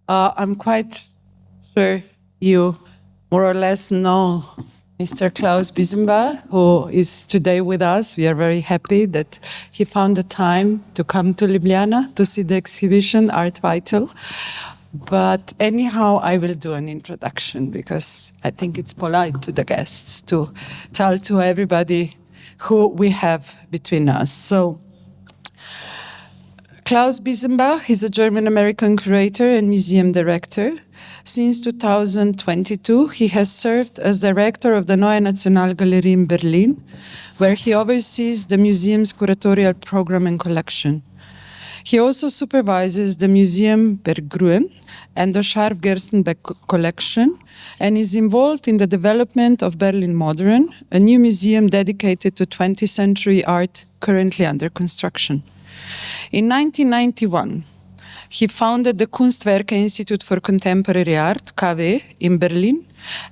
I'm quite sure you more or less know Mr. Klaus Biesenbach, who is today with us. We are very happy that he found the time to come to Ljubljana to see the exhibition Art Vital. But anyhow, I will do an introduction because I think it's polite to the guests to tell to everybody who we have between us. So, Klaus Biesenbach is a German-American curator and museum director. Since 2022, he has served as director of the Neue Nationalgalerie in Berlin, where he oversees the museum's curatorial program and collection. He also supervises the Museum Berggruen and the Scharf-Gerstenbeck collection, and is involved in the development of Berlin Modern, a new museum dedicated to 20th century art currently under construction. In 1991, he founded the Kunstwerke Institute for Contemporary Art, KW, in Berlin,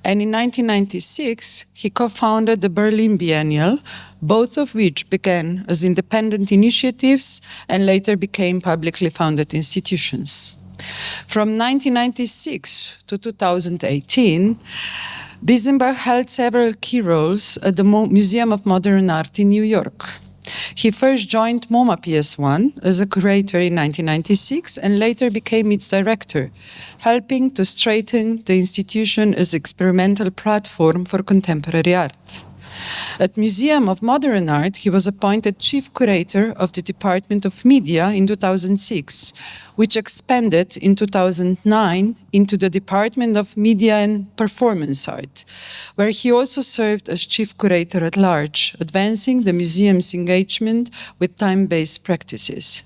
and in 1996, he co-founded the Berlin Biennial, both of which began as independent initiatives and later became publicly funded institutions. From 1996 to 2018, Biesenbach held several key roles at the Museum of Modern Art in New York. He first joined MoMA PS1 as a curator in 1996 and later became its director, helping to strengthen the institution as experimental platform for contemporary art. At Museum of Modern Art, he was appointed chief curator of the Department of Media in 2006, which expanded in 2009 into the Department of Media and Performance Art, where he also served as chief curator at large, advancing the museum's engagement with time-based practices.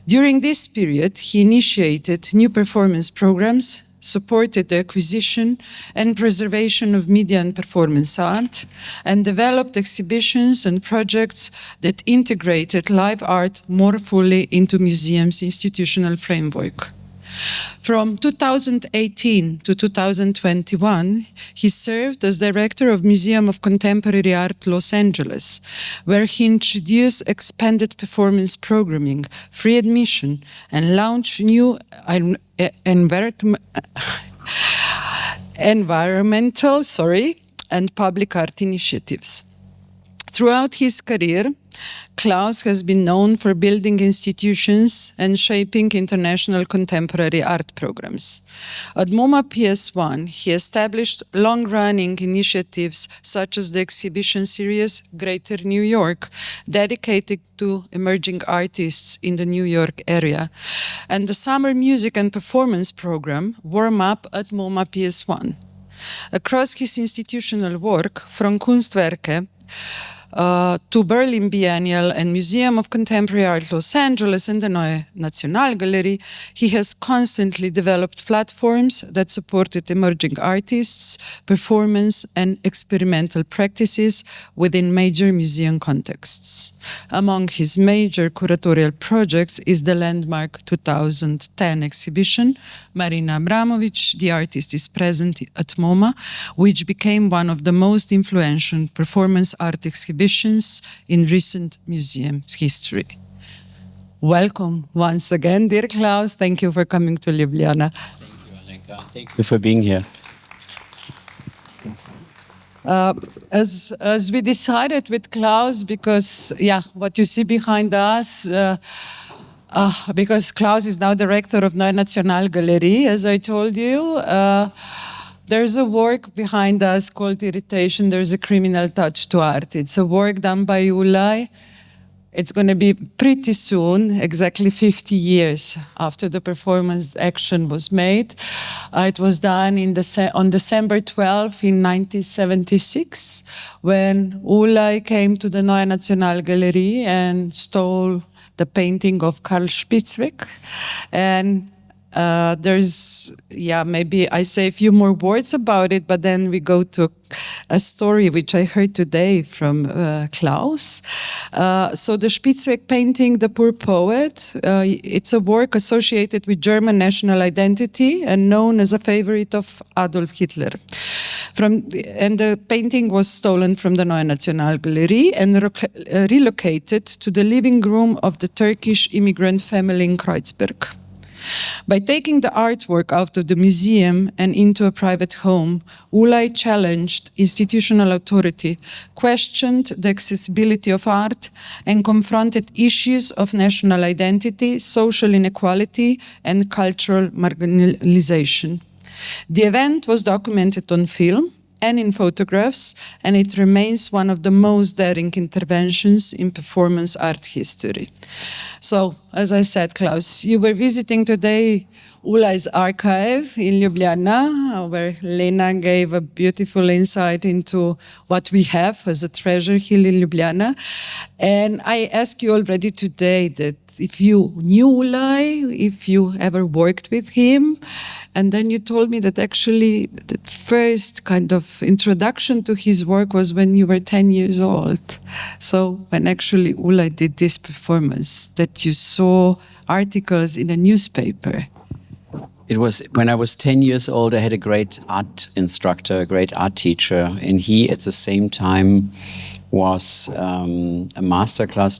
During this period, he initiated new performance programs, supported the acquisition and preservation of media and performance art, and developed exhibitions and projects that integrated live art more fully into museums' institutional framework. From 2018 to 2021, he served as director of Museum of Contemporary Art Los Angeles, where he introduced expanded performance programming, free admission, and launched new environmental and public art initiatives. Throughout his career, Klaus has been known for building institutions and shaping international contemporary art programs. At MoMA PS1, he established long-running initiatives such as the exhibition series Greater New York, dedicated to emerging artists in the New York area, and the summer music and performance program Warm Up at MoMA PS1. Across his institutional work, from Kunstwerke to Berlin Biennial and Museum of Contemporary Art Los Angeles and the Neue Nationalgalerie, he has constantly developed platforms that supported emerging artists, performance and experimental practices within major museum contexts. Among his major curatorial projects is the landmark 2010 exhibition, Marina Abramović, the artist is present at MoMA, which became one of the most influential performance art exhibitions in recent museum history. Welcome once again, dear Klaus. Thank you for coming to Ljubljana. Thank you, Alenka. Thank you for being here. As we decided with Klaus, because what you see behind us, because Klaus is now director of Neue Nationalgalerie, as I told you, there's a work behind us called Irritation. There's a criminal touch to art. It's a work done by Ulay. It's going to be pretty soon, exactly 50 years after the performance action was made. It was done on December 12 in 1976, when Ulay came to the Neue Nationalgalerie and stole the painting of Karl Spitzweg. And there's, maybe I say a few more words about it, but then we go to a story which I heard today from Klaus. So the Spitzweg painting, The Poor Poet, it's a work associated with German national identity and known as a favorite of Adolf Hitler. And the painting was stolen from the Neue Nationalgalerie and relocated to the living room of the Turkish immigrant family in Kreuzberg. By taking the artwork out of the museum and into a private home, Ulay challenged institutional authority, questioned the accessibility of art, and confronted issues of national identity, social inequality, and cultural marginalization. The event was documented on film and in photographs, and it remains one of the most daring interventions in performance art history. So, as I said, Klaus, you were visiting today Ulay's archive in Ljubljana, where Lena gave a beautiful insight into what we have as a treasure here in Ljubljana. And I asked you already today that if you knew Ulay, if you ever worked with him, and then you told me that actually the first kind of introduction to his work was when you were 10 years old. So when actually Ulay did this performance, that you saw articles in a newspaper. It was when I was 10 years old, I had a great art instructor, a great art teacher, and he at the same time was a masterclass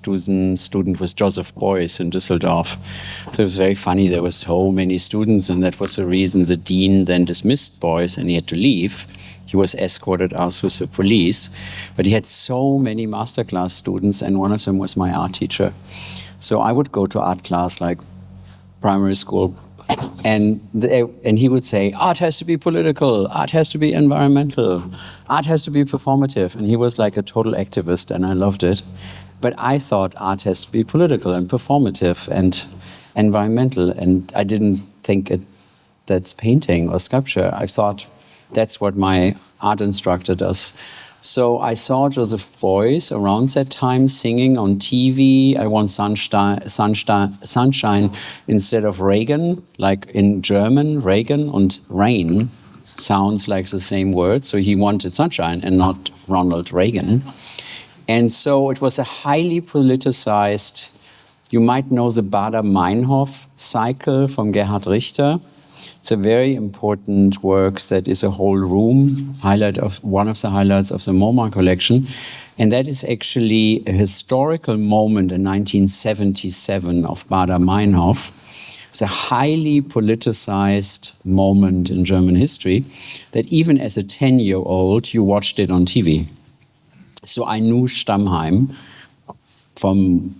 student with Joseph Beuys in Düsseldorf. So it was very funny. There were so many students, and that was the reason the dean then dismissed Beuys and he had to leave. He was escorted out with the police, but he had so many masterclass students, and one of them was my art teacher. So I would go to art class like primary school, and he would say, art has to be political, art has to be environmental, art has to be performative. And he was like a total activist, and I loved it. But I thought art has to be political and performative and environmental, and I didn't think that's painting or sculpture. I thought that's what my art instructor does. So I saw Joseph Beuys around that time singing on TV. I want sunshine instead of Reagan, like in German, Reagan and rain sounds like the same word. So he wanted sunshine and not Ronald Reagan. And so it was a highly politicized, you might know the Baader-Meinhof cycle from Gerhard Richter. It's a very important work that is a whole room, one of the highlights of the MoMA collection. And that is actually a historical moment in 1977 of Baader-Meinhof. It's a highly politicized moment in German history that even as a 10-year-old, you watched it on TV. So I knew Stammheim from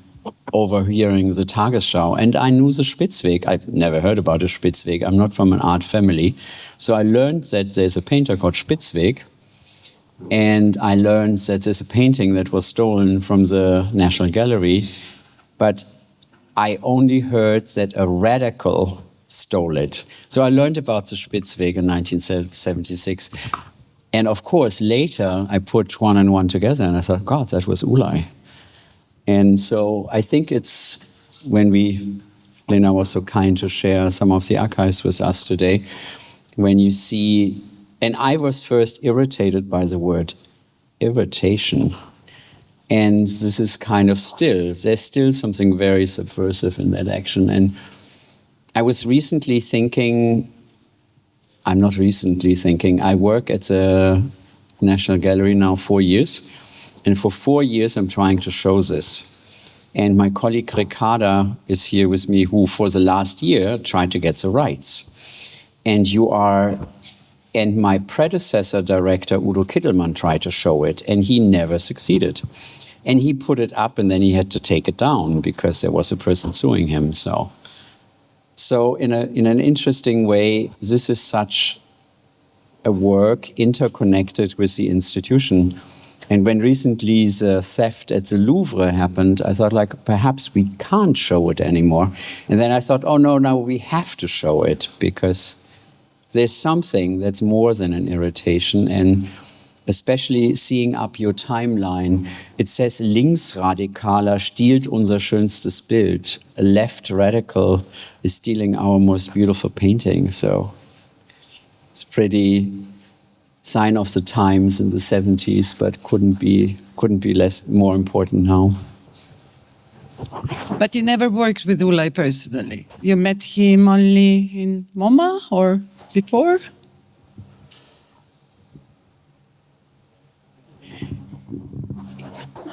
overhearing the Tagesschau, and I knew the Spitzweg. I'd never heard about the Spitzweg. I'm not from an art family. So I learned that there's a painter called Spitzweg, and I learned that there's a painting that was stolen from the National Gallery, but I only heard that a radical stole it. So I learned about the Spitzweg in 1976. And of course, later, I put one and one together, and I thought, God, that was Ulay. And so I think it's when Lena was so kind to share some of the archives with us today, when you see, and I was first irritated by the word irritation. And this is kind of there's still something very subversive in that action. And I was recently thinking, I work at the National Gallery now 4 years. And for 4 years, I'm trying to show this. And my colleague Ricarda is here with me, who for the last year tried to get the rights. And my predecessor director, Udo Kittelmann, tried to show it, and he never succeeded. And he put it up, and then he had to take it down because there was a person suing him. So in an interesting way, this is such a work interconnected with the institution. And when recently the theft at the Louvre happened, I thought, like, perhaps we can't show it anymore. And then I thought, oh, no, now we have to show it, because there's something that's more than an irritation. And especially seeing up your timeline, it says, Linksradikaler stiehlt unser schönstes Bild. A left radical is stealing our most beautiful painting. So it's pretty sign of the times in the 70s, but couldn't be more important now. But you never worked with Ulay personally. You met him only in MoMA or before?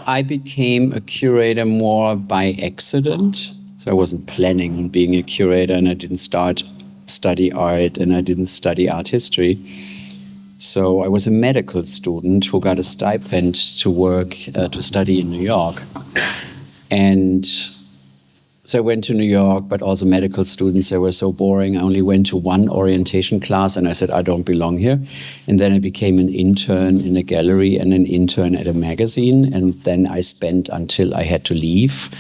I became a curator more by accident. So I wasn't planning on being a curator, and I didn't study art, and I didn't study art history. So I was a medical student who got a stipend to work, to study in New York. And so I went to New York, but also medical students, they were so boring. I only went to one orientation class, and I said, I don't belong here. And then I became an intern in a gallery and an intern at a magazine. And then I spent until I had to leave.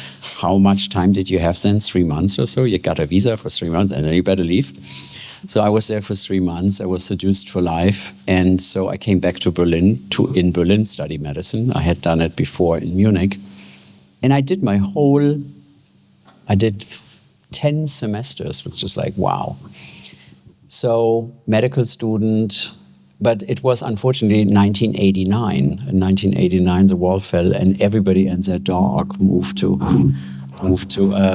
How much time did you have then? 3 months or so? You got a visa for 3 months, and then you better leave. So I was there for 3 months. I was seduced for life. And so I came back to Berlin, in Berlin, study medicine. I had done it before in Munich. And I did 10 semesters, which is like, wow. So medical student, but it was unfortunately 1989. In 1989, the wall fell, and everybody and their dog moved to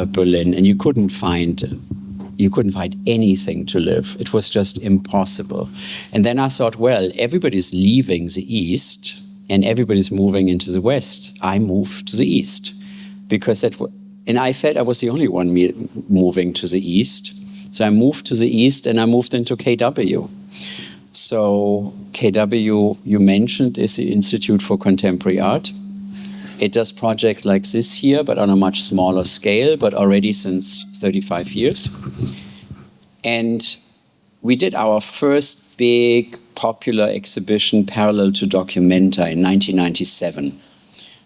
Berlin, and you couldn't find anything to live. It was just impossible. And then I thought, well, everybody's leaving the East, and everybody's moving into the West. I moved to the East, because and I felt I was the only one moving to the East. So I moved to the East, and I moved into KW. So KW, you mentioned, is the Institute for Contemporary Art. It does projects like this here, but on a much smaller scale, but already since 35 years. And we did our first big popular exhibition, Parallel to Documenta, in 1997.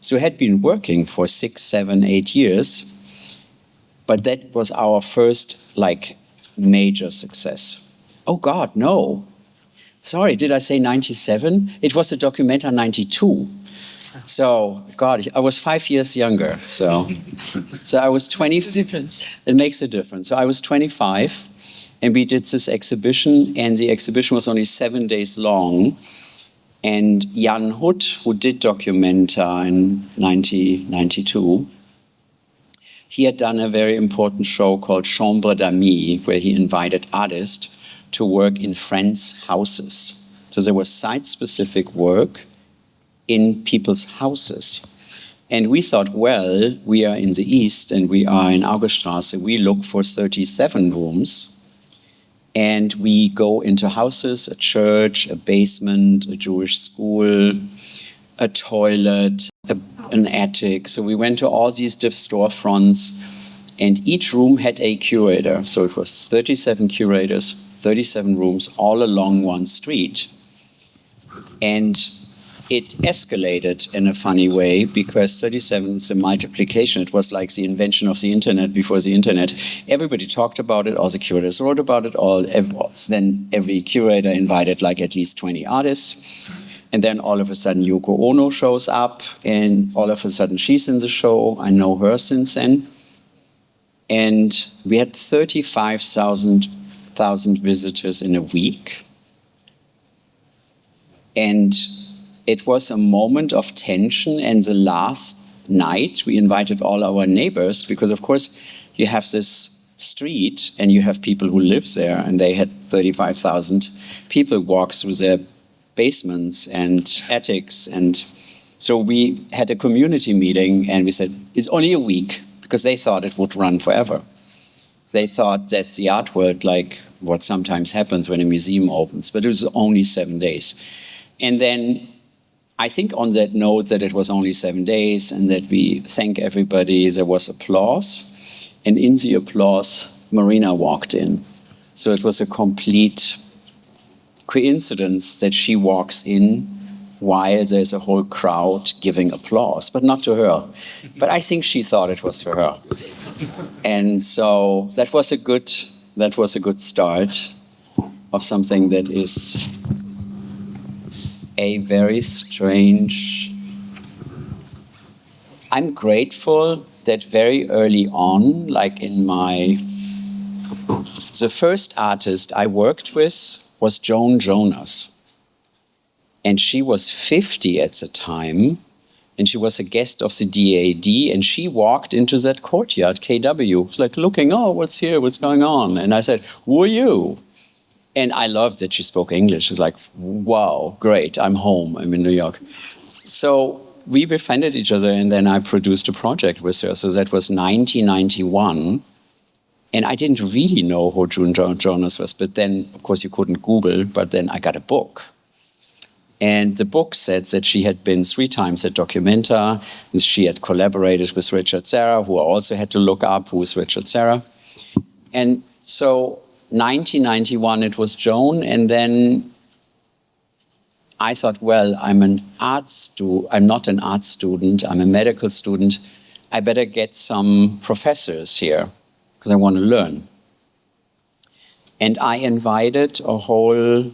So we had been working for 6, 7, 8 years, but that was our first major success. Oh God, no. Sorry, did I say 97? It was the Documenta 92. So, God, I was 5 years younger. So I was 20. Makes a difference. It makes a difference. So I was 25, and we did this exhibition, and the exhibition was only 7 days long. And Jan Hut, who did Documenta in 1992, he had done a very important show called Chambre d'Amis, where he invited artists to work in friends' houses. So there was site-specific work in people's houses. And we thought, well, we are in the East, and we are in Augustrasse. We look for 37 rooms. And we go into houses, a church, a basement, a Jewish school, a toilet, an attic. So we went to all these storefronts, and each room had a curator. So it was 37 curators, 37 rooms, all along one street. And it escalated in a funny way, because 37 is a multiplication. It was like the invention of the internet before the internet. Everybody talked about it, all the curators wrote about it, then every curator invited at least 20 artists. And then all of a sudden Yoko Ono shows up, and all of a sudden she's in the show. I know her since then. And we had 35,000 visitors in a week. And it was a moment of tension, and the last night we invited all our neighbors, because of course you have this street and you have people who live there, and they had 35,000 people walk through their basements and attics. And so we had a community meeting, and we said, it's only a week, because they thought it would run forever. They thought that's the art world, like what sometimes happens when a museum opens, but it was only 7 days. And then I think on that note that it was only 7 days, and that we thank everybody, there was applause. And in the applause, Marina walked in. So it was a complete coincidence that she walks in while there's a whole crowd giving applause, but not to her. But I think she thought it was for her. And so that was a good start of something that is a very strange. I'm grateful that very early on, the first artist I worked with was Joan Jonas. And she was 50 at the time, and she was a guest of the DAD, and she walked into that courtyard, KW. It's like looking, oh, what's here, what's going on? And I said, who are you? And I loved that she spoke English. It's like, wow, great, I'm home, I'm in New York. So we befriended each other, and then I produced a project with her. So that was 1991. And I didn't really know who June Jonas was. But then, of course, you couldn't Google. But then I got a book. And the book said that she had been 3 times at Documenta. She had collaborated with Richard Serra, who I also had to look up who is Richard Serra. And so 1991, it was Joan. And then I thought, well, I'm not an art student, I'm a medical student. I better get some professors here because I want to learn. And I invited a whole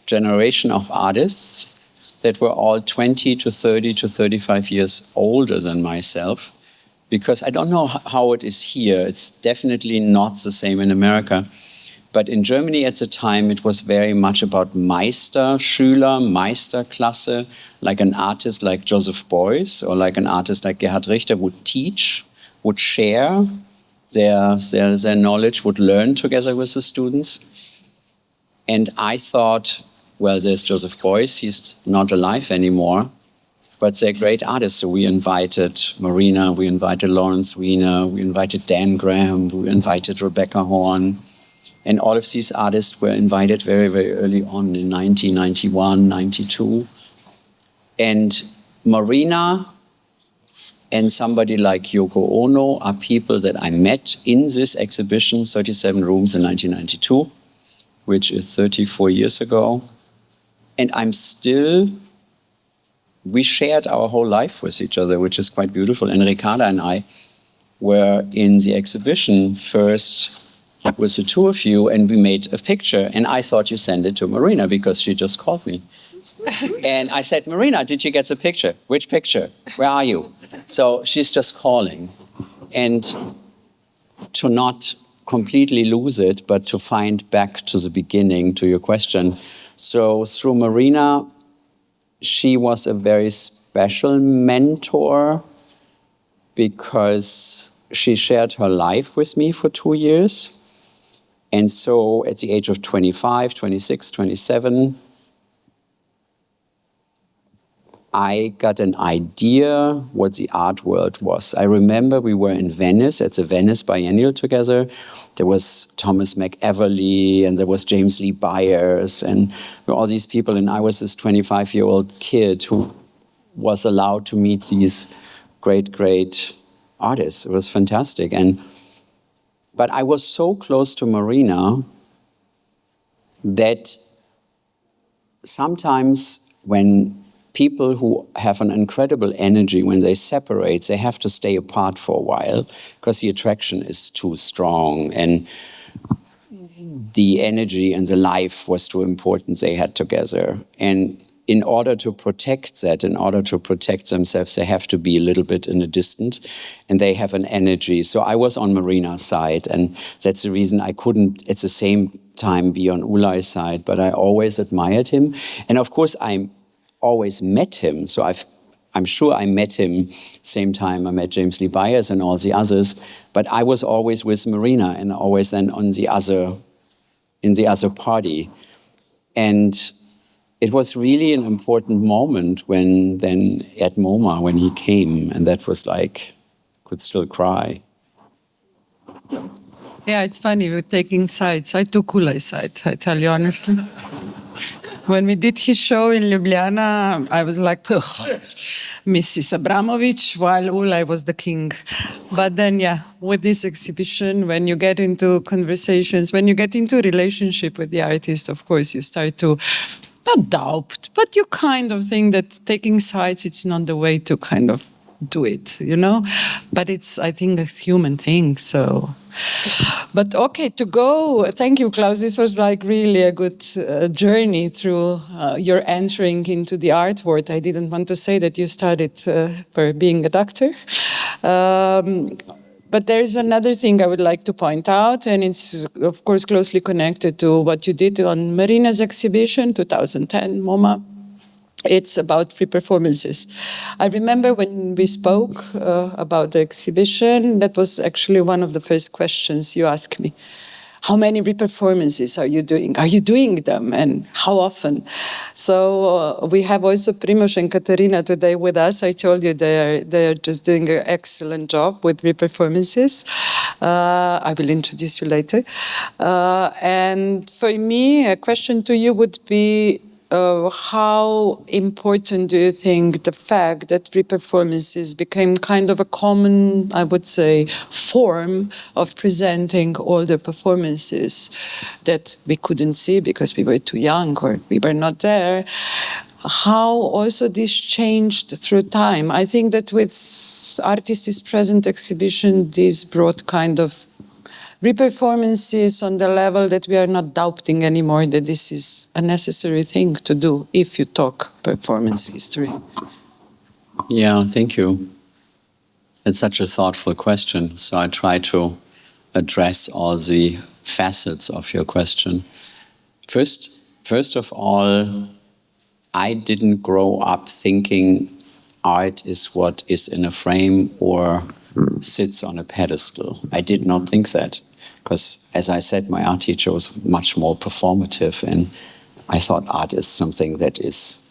generation of artists that were all 20 to 30 to 35 years older than myself, because I don't know how it is here. It's definitely not the same in America. But in Germany at the time, it was very much about Meisterschüler, Meisterklasse, like an artist like Joseph Beuys or like an artist like Gerhard Richter would teach, would share their knowledge, would learn together with the students. And I thought, well, there's Joseph Beuys, he's not alive anymore, but they're great artists. So we invited Marina, we invited Lawrence Wiener, we invited Dan Graham, we invited Rebecca Horn. And all of these artists were invited very, very early on in 1991, 92. And Marina and somebody like Yoko Ono are people that I met in this exhibition, 37 Rooms in 1992, which is 34 years ago. And we shared our whole life with each other, which is quite beautiful. And Ricarda and I were in the exhibition first with the 2 of you, and we made a picture. And I thought you sent it to Marina because she just called me. And I said, Marina, did you get the picture? Which picture? Where are you? So she's just calling. And to not completely lose it, but to find back to the beginning, to your question. So through Marina, she was a very special mentor because she shared her life with me for 2 years. And so at the age of 25, 26, 27, I got an idea what the art world was. I remember we were in Venice at the Venice Biennial together. There was Thomas McEverly and there was James Lee Byers and all these people. And I was this 25-year-old kid who was allowed to meet these great, great artists. It was fantastic. But I was so close to Marina that sometimes when people who have an incredible energy, when they separate, they have to stay apart for a while because the attraction is too strong and the energy and the life was too important they had together. And in order to protect that, in order to protect themselves, they have to be a little bit in a distance and they have an energy. So I was on Marina's side and that's the reason I couldn't at the same time be on Ulay's side, but I always admired him. And of course, I always met him. So I'm sure I met him same time I met James Lee Byers and all the others, but I was always with Marina and always then on in the other party. And it was really an important moment when then at MoMA, when he came, and that was like, could still cry. Yeah, it's funny, we're taking sides. I took Ulay's side, I tell you honestly. When we did his show in Ljubljana, I was like, Mrs. Abramović, while Ulay was the king. But then, yeah, with this exhibition, when you get into conversations, when you get into a relationship with the artist, of course, you start to not doubt, but you kind of think that taking sides, it's not the way to kind of do it, you know? But it's, I think, a human thing, so. But okay, to go, thank you, Klaus. This was like really a good journey through your entering into the art world. I didn't want to say that you studied for being a doctor. But there's another thing I would like to point out, and it's, of course, closely connected to what you did on Marina's exhibition, 2010, MoMA. It's about free performances. I remember when we spoke about the exhibition, that was actually one of the first questions you asked me. how many reperformances are you doing? Are you doing them, and how often? So we have also Primož and Katarina today with us. I told you they are just doing an excellent job with reperformances. I will introduce you later. And for me, a question to you would be, how important do you think the fact that reperformances became kind of a common, I would say, form of presenting all the performances that we couldn't see because we were too young or we were not there? How also this changed through time? I think that with Artists' present exhibition, this brought kind of reperformances on the level that we are not doubting anymore that this is a necessary thing to do if you talk performance history. Yeah, thank you. It's such a thoughtful question, so I try to address all the facets of your question. First of all, I didn't grow up thinking art is what is in a frame or sits on a pedestal. I did not think that, because, as I said, my art teacher was much more performative, and I thought art is something that is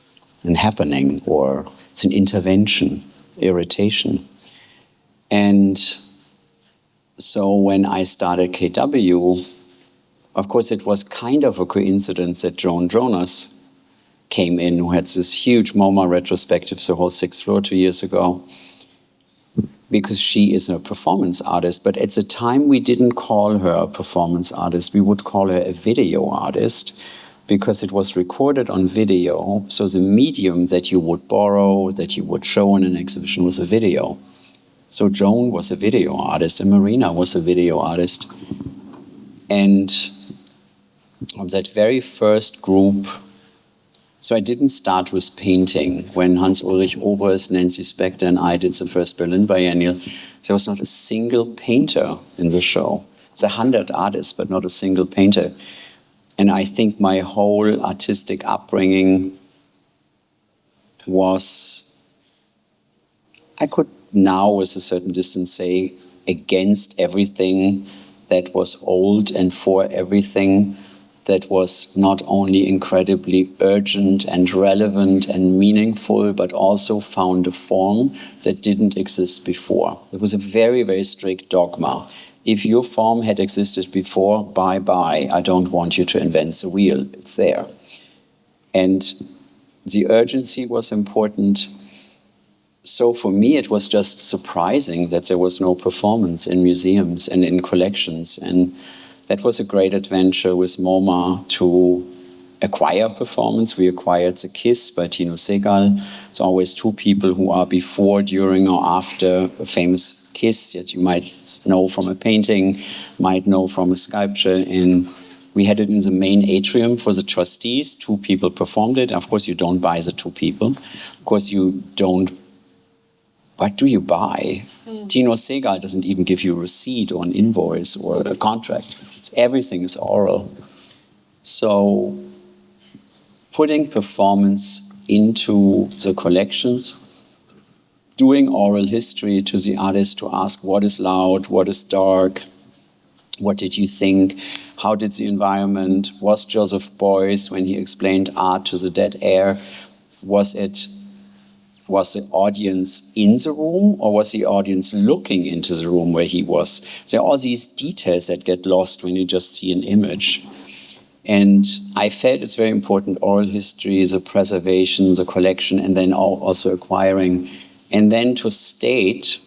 an happening, or it's an intervention, irritation. And so when I started KW, of course it was kind of a coincidence that Joan Jonas came in, who had this huge MoMA retrospective, the whole 6th floor 2 years ago, because she is a performance artist. But at the time, we didn't call her a performance artist. We would call her a video artist, because it was recorded on video. So the medium that you would borrow, that you would show in an exhibition, was a video. So Joan was a video artist, and Marina was a video artist. And of that very first group, so I didn't start with painting. When Hans-Ulrich Oberst, Nancy Spector, and I did the first Berlin Biennial, there was not a single painter in the show. It's 100 artists, but not a single painter. And I think my whole artistic upbringing was, I could now with a certain distance say, against everything that was old and for everything that was not only incredibly urgent and relevant and meaningful, but also found a form that didn't exist before. It was a very, very strict dogma. If your form had existed before, bye-bye, I don't want you to invent the wheel, it's there. And the urgency was important. So for me, it was just surprising that there was no performance in museums and in collections. And that was a great adventure with MoMA to acquire performance. We acquired The Kiss by Tino Sehgal. It's always two people who are before, during, or after a famous kiss that you might know from a painting, might know from a sculpture. And we had it in the main atrium for the trustees. 2 people performed it. Of course, you don't buy the 2 people. Of course, you don't. What do you buy? Tino Sehgal doesn't even give you a receipt or an invoice or a contract. Everything is oral. So putting performance into the collections, doing oral history to the artist to ask what is loud, what is dark, what did you think, how did the environment, was Joseph Beuys, when he explained art to the dead air, was the audience in the room, or was the audience looking into the room where he was? There are all these details that get lost when you just see an image. And I felt it's very important, oral history, the preservation, the collection, and then also acquiring. And then to state,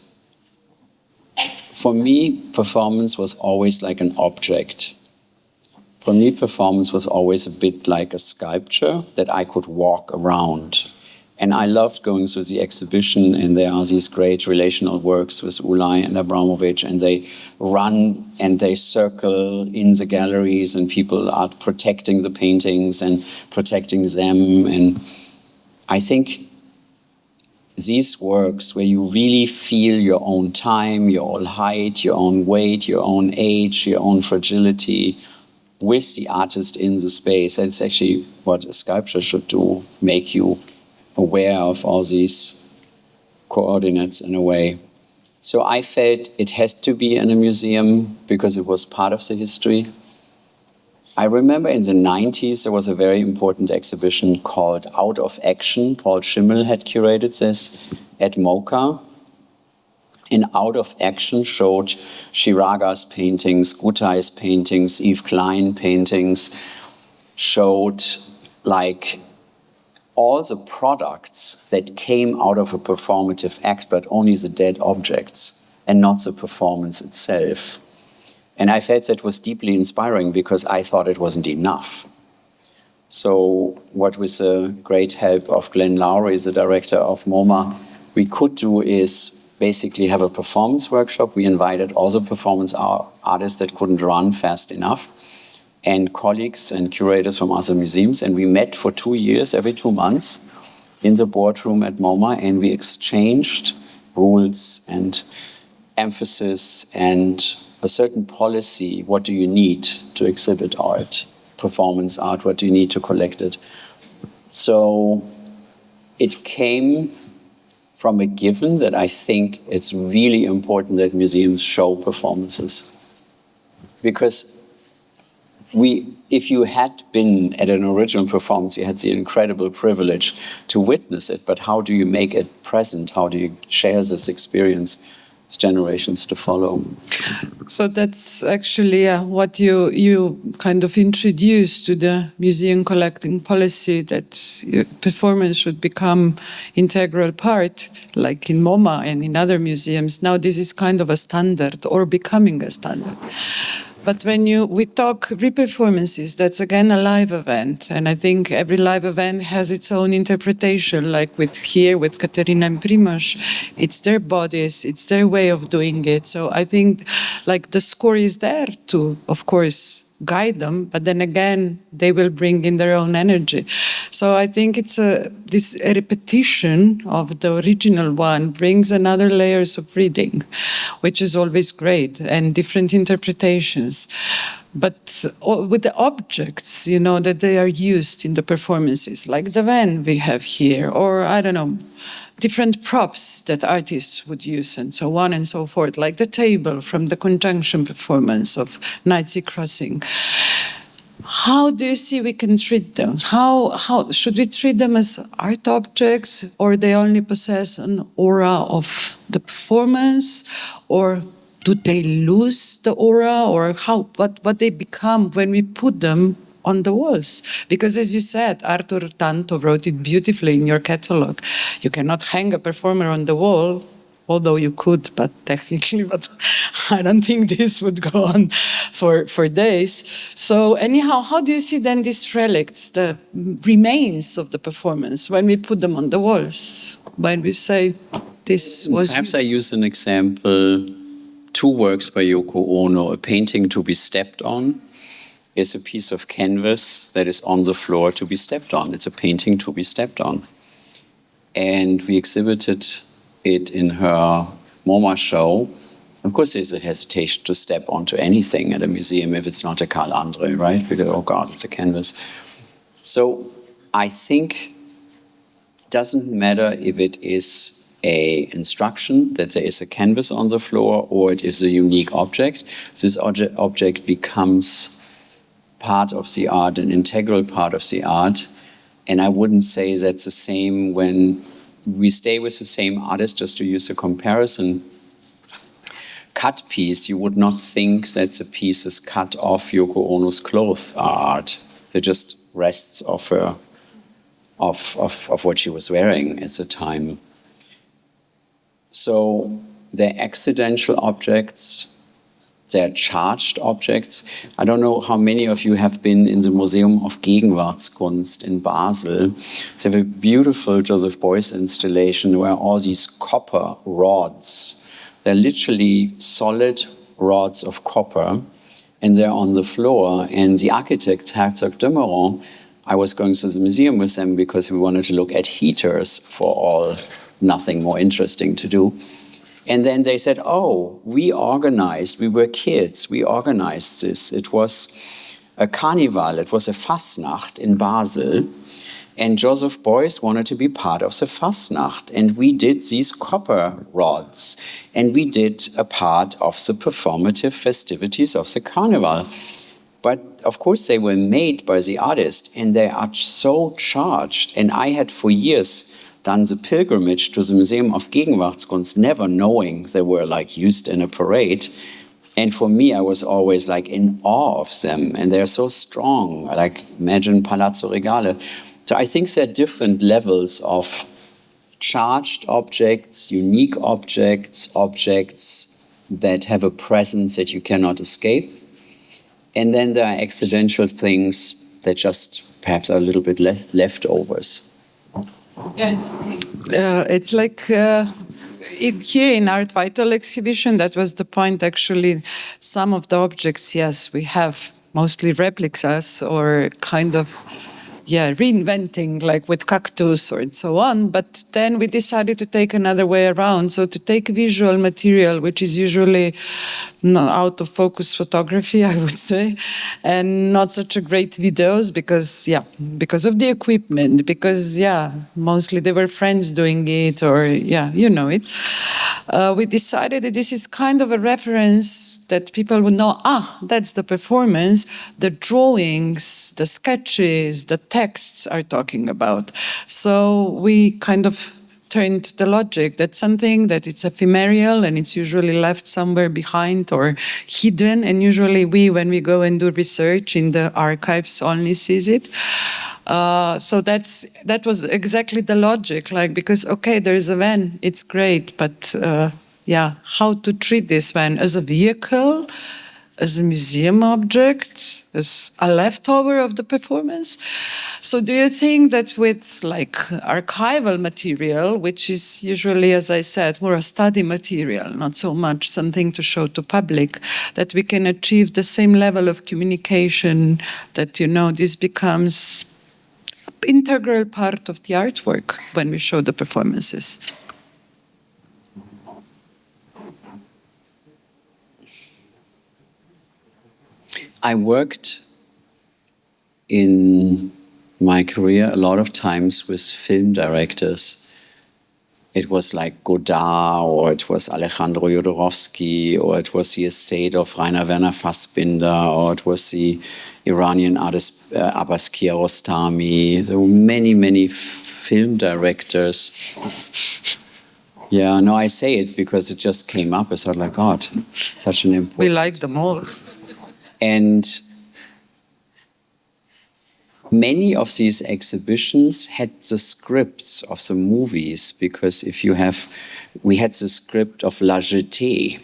for me, performance was always like an object. For me, performance was always a bit like a sculpture that I could walk around. And I loved going through the exhibition, and there are these great relational works with Ulay and Abramović, and they run and they circle in the galleries, and people are protecting the paintings and protecting them. And I think these works where you really feel your own time, your own height, your own weight, your own age, your own fragility with the artist in the space, that's actually what a sculpture should do, make you aware of all these coordinates in a way. So I felt it has to be in a museum because it was part of the history. I remember in the 90s, there was a very important exhibition called Out of Action. Paul Schimmel had curated this at MoCA. And Out of Action showed Chiraga's paintings, Gutai's paintings, Yves Klein paintings, showed like all the products that came out of a performative act, but only the dead objects and not the performance itself. And I felt that was deeply inspiring because I thought it wasn't enough. So what with the great help of Glenn Lowry, the director of MoMA, we could do is basically have a performance workshop. We invited all the performance artists that couldn't run fast enough and colleagues and curators from other museums. And we met for 2 years, every 2 months, in the boardroom at MoMA, and we exchanged rules and emphasis and a certain policy. What do you need to exhibit art, performance art? What do you need to collect it? So it came from a given that I think it's really important that museums show performances. Because if you had been at an original performance, you had the incredible privilege to witness it, but how do you make it present? How do you share this experience with generations to follow? So that's actually what you kind of introduced to the museum collecting policy, that performance should become integral part, like in MoMA and in other museums. Now this is kind of a standard or becoming a standard. But when we talk reperformances, that's again a live event. And I think every live event has its own interpretation, like with Katerina and Primož. It's their bodies, it's their way of doing it. So I think like the score is there to, of course, guide them, but then again, they will bring in their own energy. So I think it's this repetition of the original one brings another layers of reading, which is always great, and different interpretations. But with the objects, that they are used in the performances, like the van we have here, or I don't know, different props that artists would use and so on and so forth, like the table from the conjunction performance of Nazi Crossing. How do you see we can treat them? How should we treat them as art objects, or they only possess an aura of the performance, or do they lose the aura, or what they become when we put them on the walls? Because as you said, Arthur Tanto wrote it beautifully in your catalog. You cannot hang a performer on the wall, although you could, but I don't think this would go on for days. So anyhow, how do you see then these relics, the remains of the performance, when we put them on the walls? When we say this was... Perhaps I use an example, 2 works by Yoko Ono, A Painting to be Stepped On is a piece of canvas that is on the floor to be stepped on. It's a painting to be stepped on. And we exhibited it in her MoMA show. Of course, there's a hesitation to step onto anything at a museum if it's not a Karl Andre, right? Because, oh God, it's a canvas. So I think it doesn't matter if it is an instruction that there is a canvas on the floor or it is a unique object. This object becomes part of the art, an integral part of the art. And I wouldn't say that's the same when we stay with the same artist, just to use a comparison. Cut piece, you would not think that the pieces cut off Yoko Ono's clothes are art. They're just rests of her, of what she was wearing at the time. So they're accidental objects. They're charged objects. I don't know how many of you have been in the Museum of Gegenwartskunst in Basel. They have a beautiful Joseph Beuys installation where all these copper rods, they're literally solid rods of copper, and they're on the floor. And the architect, Herzog de Meuron, I was going to the museum with them because we wanted to look at heaters for all, nothing more interesting to do. And then they said, oh, we were kids, we organized this. It was a carnival, it was a Fastnacht in Basel. And Joseph Beuys wanted to be part of the Fastnacht. And we did these copper rods. And we did a part of the performative festivities of the carnival. But of course they were made by the artist and they are so charged. And I had for years done the pilgrimage to the Museum of Gegenwartskunst, never knowing they were like used in a parade. And for me, I was always like in awe of them, and they're so strong. Like imagine Palazzo Regale. So I think there are different levels of charged objects, unique objects, objects that have a presence that you cannot escape. And then there are accidental things that just perhaps are a little bit leftovers. Yes. It's like here in Art Vital exhibition, that was the point actually. Some of the objects, yes, we have mostly replicas or kind of reinventing, like with cactus or and so on. But then we decided to take another way around. So to take visual material, which is usually out of focus photography, I would say, and not such a great videos because of the equipment, because mostly they were friends doing it, or you know it. We decided that this is kind of a reference that people would know, that's the performance, the drawings, the sketches, the texts are talking about. So we kind of turned the logic that something that it's ephemeral and it's usually left somewhere behind or hidden, and usually when we go and do research in the archives only sees it. So that was exactly the logic, like, because okay, there's a van, it's great, but how to treat this van as a vehicle, as a museum object, as a leftover of the performance. So do you think that with like archival material, which is usually, as I said, more a study material, not so much something to show to public, that we can achieve the same level of communication, that, this becomes an integral part of the artwork when we show the performances? I worked in my career a lot of times with film directors. It was like Godard, or it was Alejandro Jodorowsky, or it was the estate of Rainer Werner Fassbinder, or it was the Iranian artist Abbas Kiarostami. There were many, many film directors. Yeah, no, I say it because it just came up. I thought, like, God, such an important... We like them all. And many of these exhibitions had the scripts of the movies, because we had the script of La Jetée.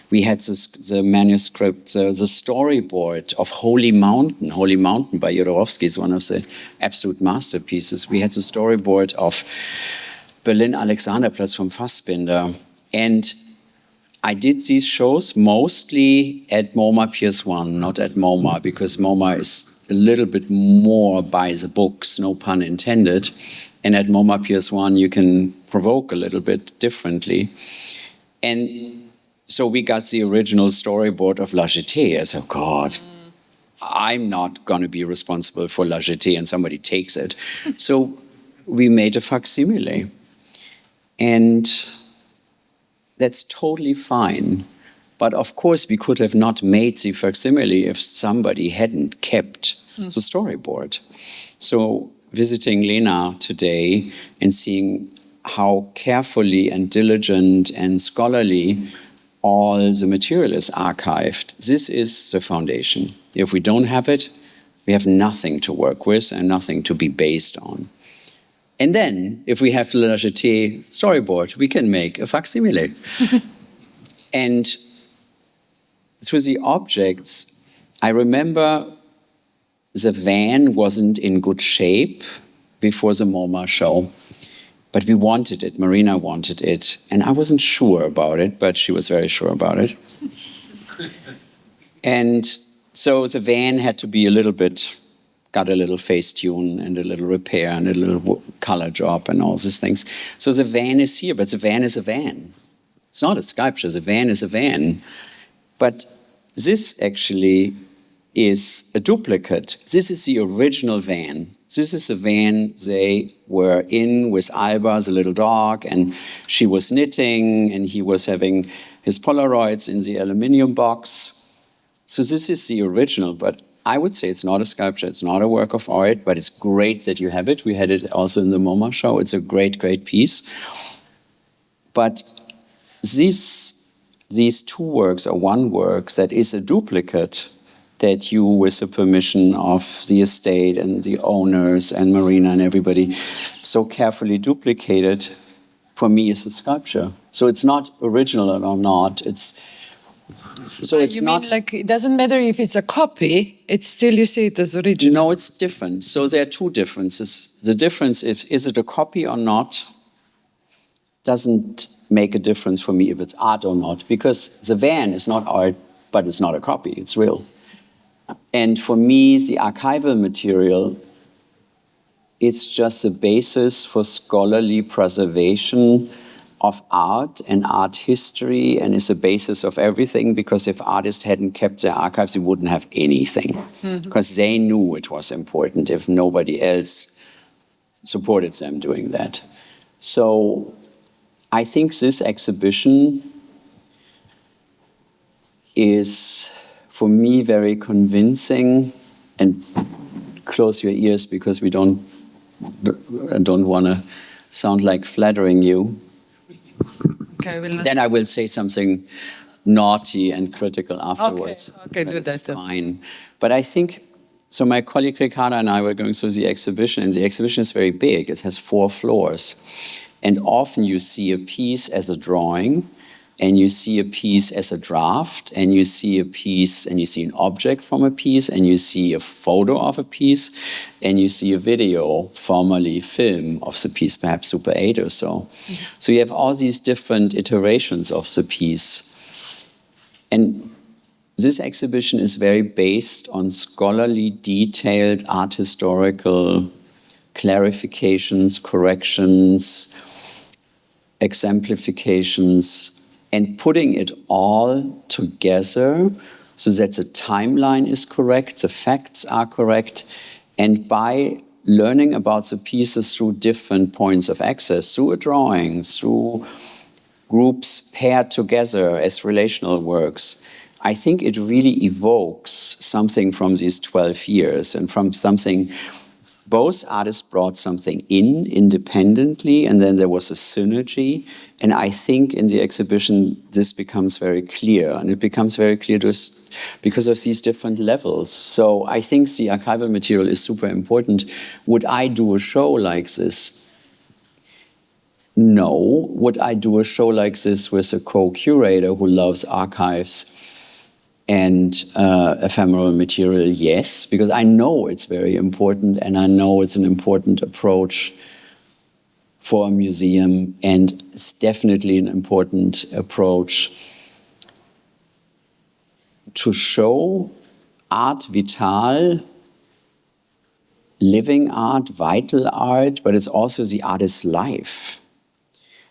We had the manuscript, the storyboard of Holy Mountain. Holy Mountain by Jodorowsky is one of the absolute masterpieces. We had the storyboard of Berlin Alexanderplatz from Fassbinder. And I did these shows mostly at MoMA Piers 1, not at MoMA, because MoMA is a little bit more by the books, no pun intended. And at MoMA Piers 1, you can provoke a little bit differently. And so we got the original storyboard of La Jetée. I said, God, I'm not going to be responsible for La Jetée, and somebody takes it. So we made a facsimile. And that's totally fine. But of course, we could have not made the facsimile if somebody hadn't kept the storyboard. So visiting Lena today and seeing how carefully and diligent and scholarly all the material is archived, this is the foundation. If we don't have it, we have nothing to work with and nothing to be based on. And then, if we have the La Jetée storyboard, we can make a facsimile. And through the objects, I remember the van wasn't in good shape before the MoMA show, but we wanted it. Marina wanted it, and I wasn't sure about it, but she was very sure about it. And so the van had to be got a little Facetune and a little repair and a little color job and all these things. So the van is here, but the van is a van. It's not a sculpture, the van is a van. But this actually is a duplicate. This is the original van. This is the van they were in with Alba, the little dog, and she was knitting, and he was having his Polaroids in the aluminium box. So this is the original, but I would say it's not a sculpture, it's not a work of art, but it's great that you have it. We had it also in the MoMA show. It's a great, great piece. But these two works are one work that is a duplicate that you, with the permission of the estate and the owners and Marina and everybody, so carefully duplicated, for me is a sculpture. So it's not original or not. So it's you mean like it doesn't matter if it's a copy, it's still you see it as original? No, it's different. So there are two differences. The difference is it a copy or not doesn't make a difference for me if it's art or not, because the van is not art, but it's not a copy, it's real. And for me, the archival material is just the basis for scholarly preservation of art and art history, and is the basis of everything, because if artists hadn't kept their archives, they wouldn't have anything, because they knew it was important if nobody else supported them doing that. So I think this exhibition is, for me, very convincing. And close your ears, because I don't want to sound like flattering you. Okay, then I will say something naughty and critical afterwards. Okay, do that. Fine. But I think, so my colleague Ricarda and I were going through the exhibition, and the exhibition is very big. It has 4 floors. And often you see a piece as a drawing, and you see a piece as a draft, and you see a piece, and you see an object from a piece, and you see a photo of a piece, and you see a video, formerly film, of the piece, perhaps Super 8 or so. Mm-hmm. So you have all these different iterations of the piece. And this exhibition is very based on scholarly, detailed art historical clarifications, corrections, exemplifications, and putting it all together so that the timeline is correct, the facts are correct, and by learning about the pieces through different points of access, through a drawing, through groups paired together as relational works, I think it really evokes something from these 12 years, and from something. Both artists brought something in independently, and then there was a synergy. And I think in the exhibition, this becomes very clear. And it becomes very clear to us because of these different levels. So I think the archival material is super important. Would I do a show like this? No. Would I do a show like this with a co-curator who loves archives and ephemeral material? Yes, because I know it's very important, and I know it's an important approach for a museum, and it's definitely an important approach to show art vital, living art, vital art, but it's also the artist's life.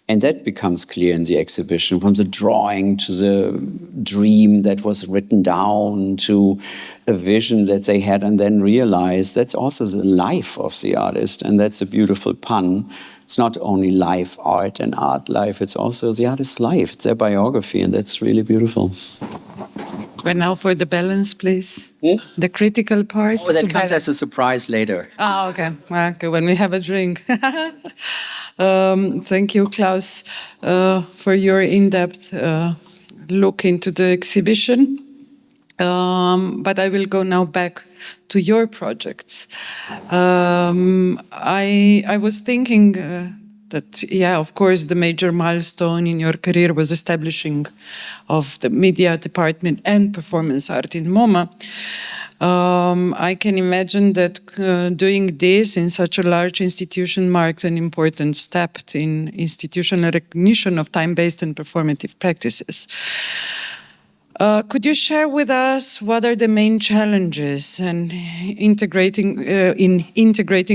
And that becomes clear in the exhibition, from the drawing to the dream that was written down to a vision that they had and then realized. That's also the life of the artist, and that's a beautiful pun. It's not only life, art and art life, it's also the artist's life. It's their biography, and that's really beautiful. But now for the balance, please. The critical part. Oh, that comes as a surprise later. Oh, okay. Okay, when we have a drink. Thank you, Klaus, for your in-depth look into the exhibition. But I will go now back to your projects. I was thinking that, yeah, of course, the major milestone in your career was establishing of the media department and performance art in MoMA. I can imagine that doing this in such a large institution marked an important step in institutional recognition of time-based and performative practices. Could you share with us what are the main challenges in integrating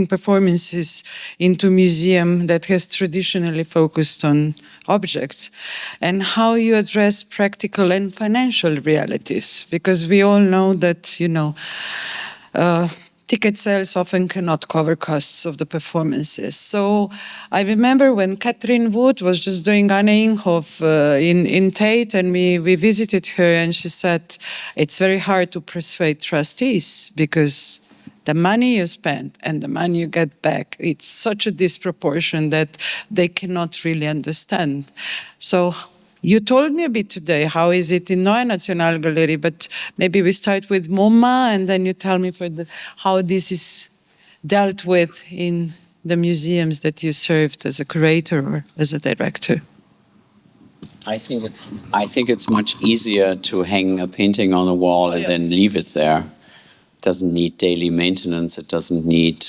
performances into museum that has traditionally focused on objects, and how you address practical and financial realities? Because we all know that, ticket sales often cannot cover costs of the performances. So I remember when Catherine Wood was just doing Anne Inghoff in Tate, and we visited her, and she said it's very hard to persuade trustees because the money you spend and the money you get back, it's such a disproportion that they cannot really understand. So you told me a bit today, how is it in Neue Nationalgalerie, but maybe we start with MoMA and then you tell me how this is dealt with in the museums that you served as a curator or as a director. I think it's much easier to hang a painting on a wall and then leave it there. It doesn't need daily maintenance, it doesn't need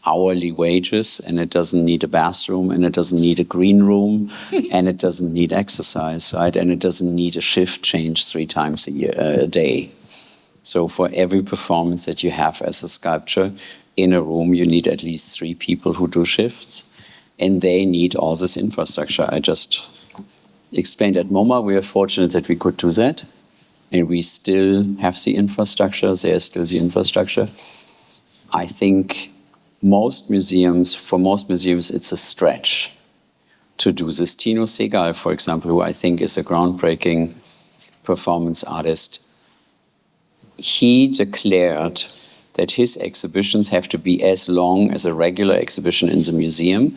hourly wages, and it doesn't need a bathroom, and it doesn't need a green room, and it doesn't need exercise, right? And it doesn't need a shift change 3 times a day. So for every performance that you have as a sculptor in a room, you need at least 3 people who do shifts, and they need all this infrastructure. I just explained at MoMA, we are fortunate that we could do that, and we still have the infrastructure. There's still the infrastructure. I think for most museums, it's a stretch to do this. Tino Segal, for example, who I think is a groundbreaking performance artist, he declared that his exhibitions have to be as long as a regular exhibition in the museum,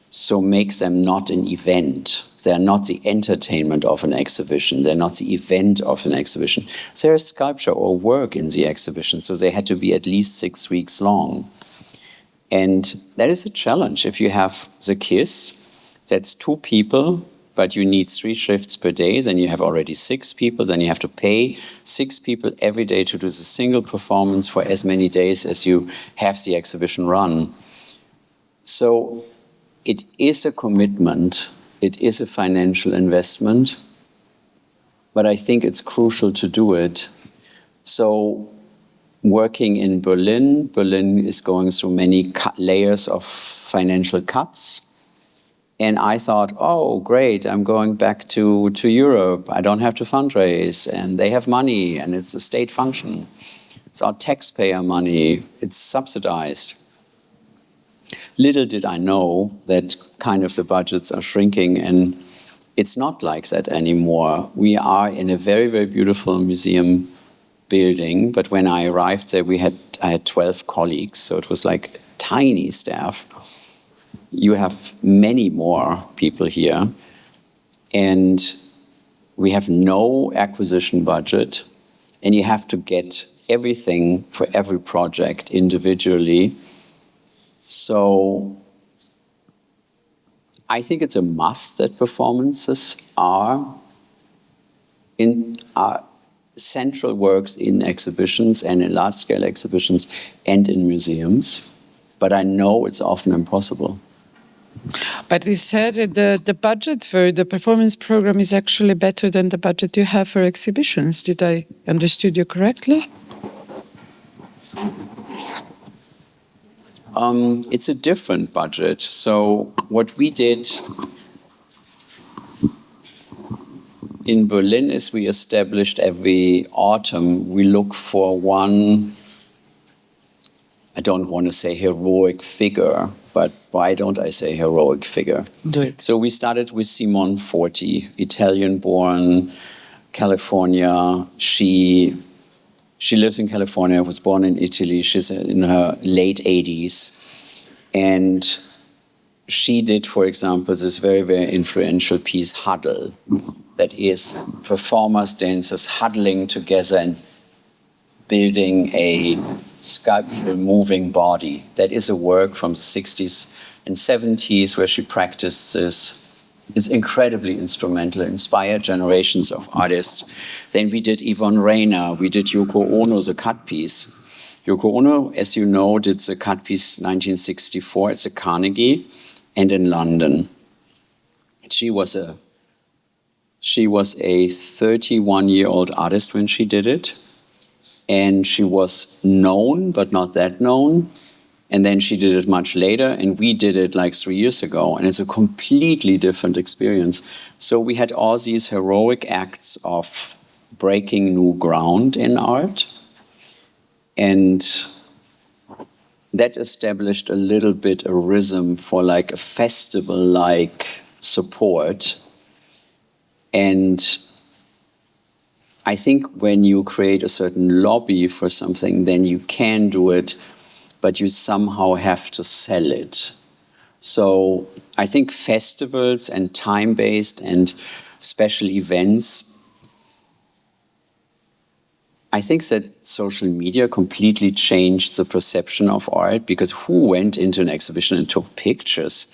so makes them not an event. They're not the entertainment of an exhibition. They're not the event of an exhibition. There's sculpture or work in the exhibition, so they had to be at least 6 weeks long. And that is a challenge. If you have the KISS, that's 2 people, but you need 3 shifts per day, then you have already 6 people, then you have to pay 6 people every day to do the single performance for as many days as you have the exhibition run. So it is a commitment, it is a financial investment, but I think it's crucial to do it. So working in Berlin is going through many layers of financial cuts. And I thought, oh, great, I'm going back to Europe. I don't have to fundraise, and they have money, and it's a state function. It's our taxpayer money, it's subsidized. Little did I know that kind of the budgets are shrinking, and it's not like that anymore. We are in a very, very beautiful museum building, but when I arrived there, I had 12 colleagues, so it was like tiny staff. You have many more people here, and we have no acquisition budget, and you have to get everything for every project individually. So I think it's a must that performances are central works in exhibitions and in large-scale exhibitions and in museums. But I know it's often impossible. But you said the budget for the performance program is actually better than the budget you have for exhibitions. Did I understood you correctly? It's a different budget. So what we did in Berlin is we established every autumn, we look for one, I don't want to say heroic figure, but why don't I say heroic figure? Do it. So we started with Simone Forti, Italian-born, California. She lives in California, was born in Italy. She's in her late 80s. And she did, for example, this very, very influential piece, Huddle, that is performers, dancers huddling together and building a sculptural moving body. That is a work from the 60s and 70s where she practiced this. It's incredibly instrumental, inspired generations of artists. Then we did Yvonne Rainer, we did Yoko Ono, the cut piece. Yoko Ono, as you know, did the cut piece 1964 at the Carnegie and in London. She was a 31-year-old artist when she did it. And she was known, but not that known. And then she did it much later, and we did it like 3 years ago. And it's a completely different experience. So we had all these heroic acts of breaking new ground in art. And that established a little bit a rhythm for like a festival-like support. And I think when you create a certain lobby for something, then you can do it, but you somehow have to sell it. So I think festivals and time-based and special events, I think that social media completely changed the perception of art, because who went into an exhibition and took pictures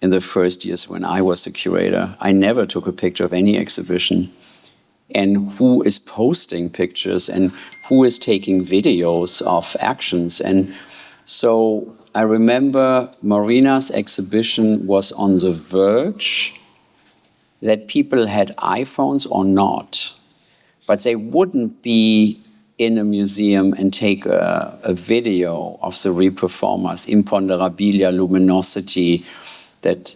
in the first years when I was a curator? I never took a picture of any exhibition. And who is posting pictures and who is taking videos of actions? And so I remember Marina's exhibition was on the verge that people had iPhones or not, but they wouldn't be in a museum and take a video of the reperformers, imponderabilia, luminosity, that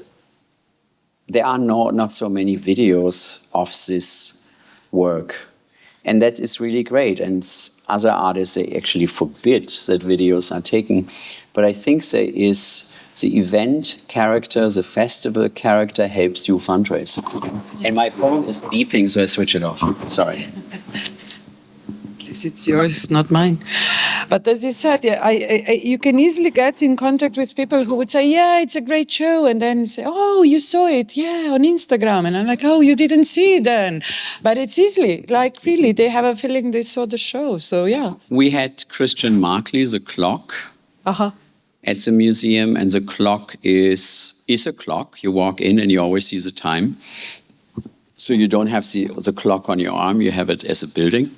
there are not so many videos of this work. And that is really great. And other artists, they actually forbid that videos are taken. But I think there is the event character, the festival character helps you fundraise. And my phone is beeping, so I switch it off. Sorry. It's yours, not mine. But as you said, yeah, you can easily get in contact with people who would say, yeah, it's a great show. And then say, oh, you saw it, yeah, on Instagram. And I'm like, oh, you didn't see it then. But it's easily, like really, they have a feeling they saw the show. So yeah. We had Christian Markley, the clock, at the museum. And the clock is a clock. You walk in and you always see the time. So you don't have the clock on your arm, you have it as a building.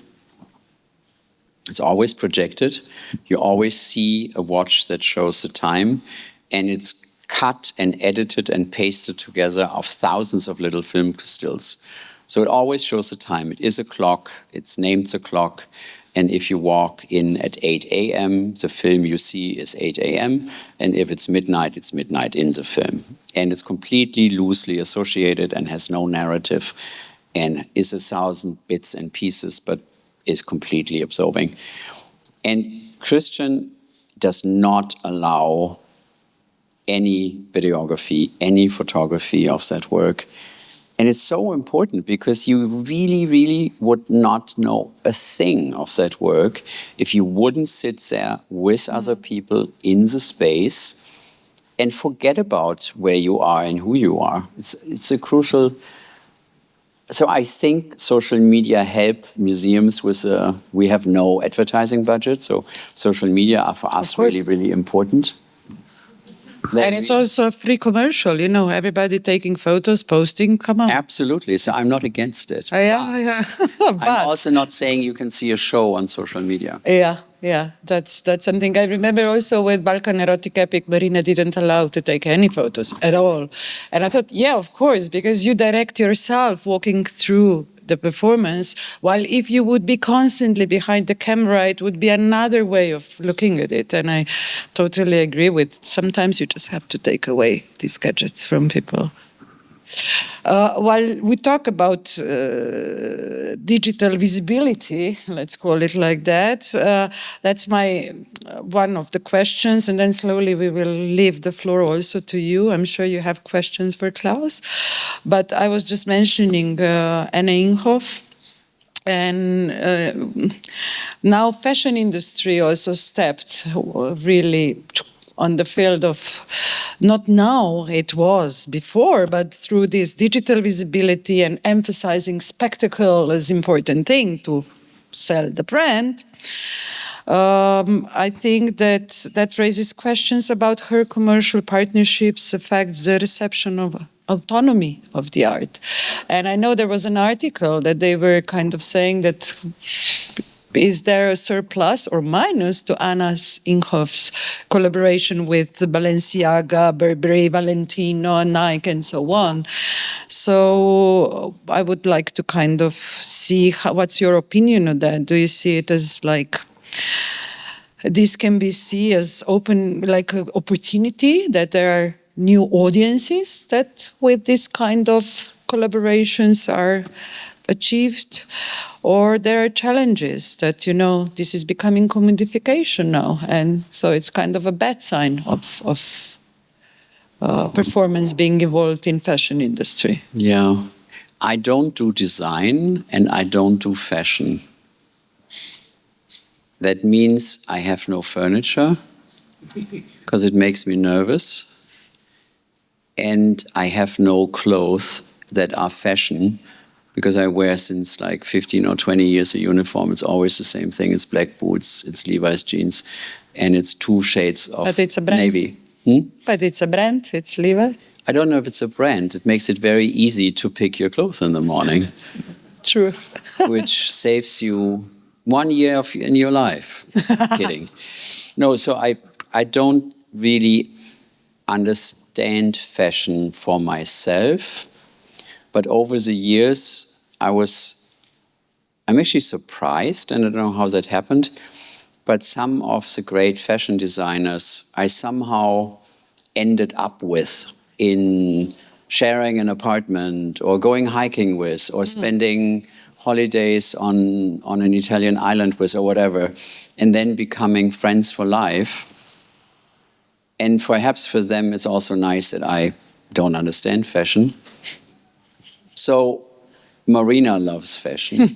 It's always projected. You always see a watch that shows the time, and it's cut and edited and pasted together of thousands of little film stills. So it always shows the time. It is a clock, it's named the clock, and if you walk in at 8 a.m., the film you see is 8 a.m., and if it's midnight in the film. And it's completely loosely associated and has no narrative, and is 1,000 bits and pieces, but is completely absorbing. And Christian does not allow any videography, any photography of that work. And it's so important because you really, really would not know a thing of that work if you wouldn't sit there with other people in the space and forget about where you are and who you are. It's a crucial. So I think social media help museums with, we have no advertising budget, so social media are for us really, really important. And it's also a free commercial, you know, everybody taking photos, posting, come on. Absolutely, so I'm not against it. Yeah. But I'm also not saying you can see a show on social media. Yeah, that's something I remember also with Balkan Erotic Epic. Marina didn't allow to take any photos at all. And I thought, yeah, of course, because you direct yourself walking through the performance, while if you would be constantly behind the camera, it would be another way of looking at it. And I totally agree with, sometimes you just have to take away these gadgets from people. While we talk about digital visibility, let's call it like that, that's my one of the questions, and then slowly we will leave the floor also to you. I'm sure you have questions for Klaus, but I was just mentioning Anne Inghoff. And now fashion industry also stepped really on the field of, not now, it was before, but through this digital visibility and emphasizing spectacle as important thing to sell the brand. I think that raises questions about her commercial partnerships affects the reception of autonomy of the art. And I know there was an article that they were kind of saying that is there a surplus or minus to Anna Inghoff's collaboration with Balenciaga, Burberry, Valentino, Nike, and so on? So I would like to kind of see what's your opinion on that. Do you see it as like this can be seen as open, like an opportunity that there are new audiences that with this kind of collaborations are achieved, or there are challenges that, you know, this is becoming commodification now, and so it's kind of a bad sign of performance being involved in fashion industry. Yeah, I don't do design and I don't do fashion. That means I have no furniture because it makes me nervous, and I have no clothes that are fashion because I wear since like 15 or 20 years a uniform. It's always the same thing. It's black boots, it's Levi's jeans, and it's 2 shades of But it's a brand. navy. But it's a brand, it's Levi. I don't know if it's a brand. It makes it very easy to pick your clothes in the morning, True. which saves you 1 year in your life. Kidding. No, so I don't really understand fashion for myself, but over the years I'm actually surprised, and I don't know how that happened, but some of the great fashion designers I somehow ended up with in sharing an apartment or going hiking with or spending holidays on an Italian island with or whatever, and then becoming friends for life. And perhaps for them it's also nice that I don't understand fashion. So Marina loves fashion.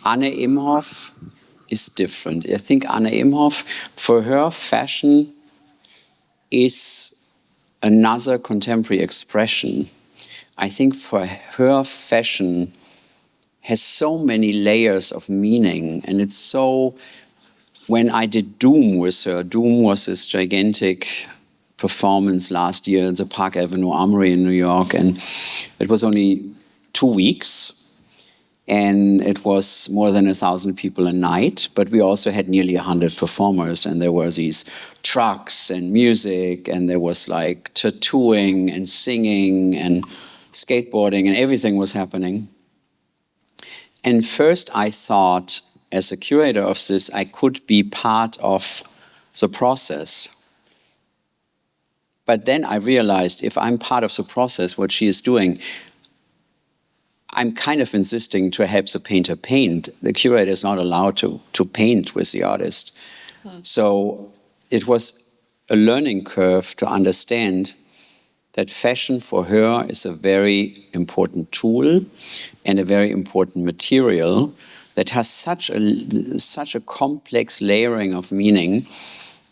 Anne Imhoff is different. I think Anne Imhoff, for her, fashion is another contemporary expression. I think for her, fashion has so many layers of meaning, and it's so... When I did Doom with her, Doom was this gigantic performance last year at the Park Avenue Armory in New York, and it was only 2 weeks, and it was more than 1,000 people a night, but we also had nearly 100 performers, and there were these trucks and music, and there was like tattooing and singing and skateboarding, and everything was happening. And first I thought, as a curator of this, I could be part of the process. But then I realized if I'm part of the process, what she is doing, I'm kind of insisting to help the painter paint. The curator is not allowed to paint with the artist. So it was a learning curve to understand that fashion for her is a very important tool and a very important material that has such a complex layering of meaning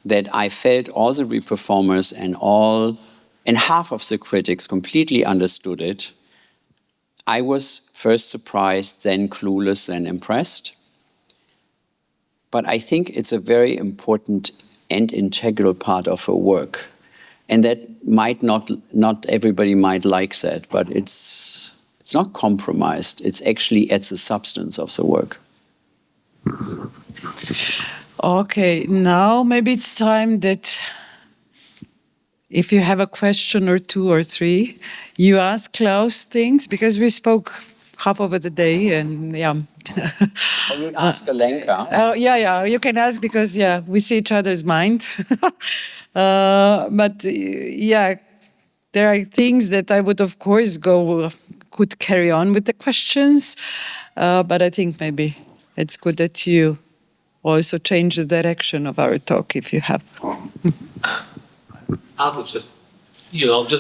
that I felt all the re-performers and half of the critics completely understood it. I was first surprised, then clueless, then impressed. But I think it's a very important and integral part of her work. And that might not everybody might like that, but it's not compromised. It's actually at the substance of the work. Okay, now maybe it's time that if you have a question or 2 or 3, you ask Klaus things, because we spoke half over the day, and yeah. I will ask Alenka. Yeah, you can ask, because yeah, we see each other's mind. But yeah, there are things that I would of course could carry on with the questions, but I think maybe it's good that you also change the direction of our talk if you have. I would just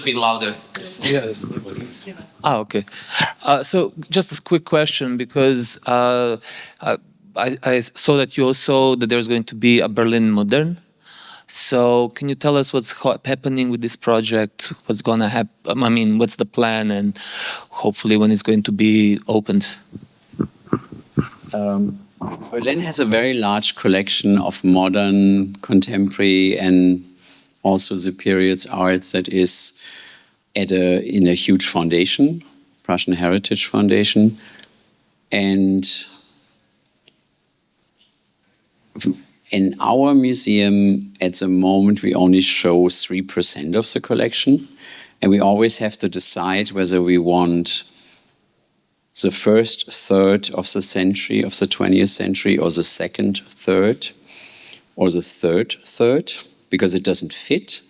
be louder. Yes. Okay. So just a quick question, because I saw that you also that there's going to be a Berlin Modern. So can you tell us what's happening with this project? What's going to happen? I mean, what's the plan, and hopefully when it's going to be opened? Berlin has a very large collection of modern, contemporary, and also the period's arts that is in a huge foundation, Prussian Heritage Foundation. And in our museum, at the moment, we only show 3% of the collection. And we always have to decide whether we want the first third of the century, of the 20th century, or the second third, or the third third, because it doesn't fit.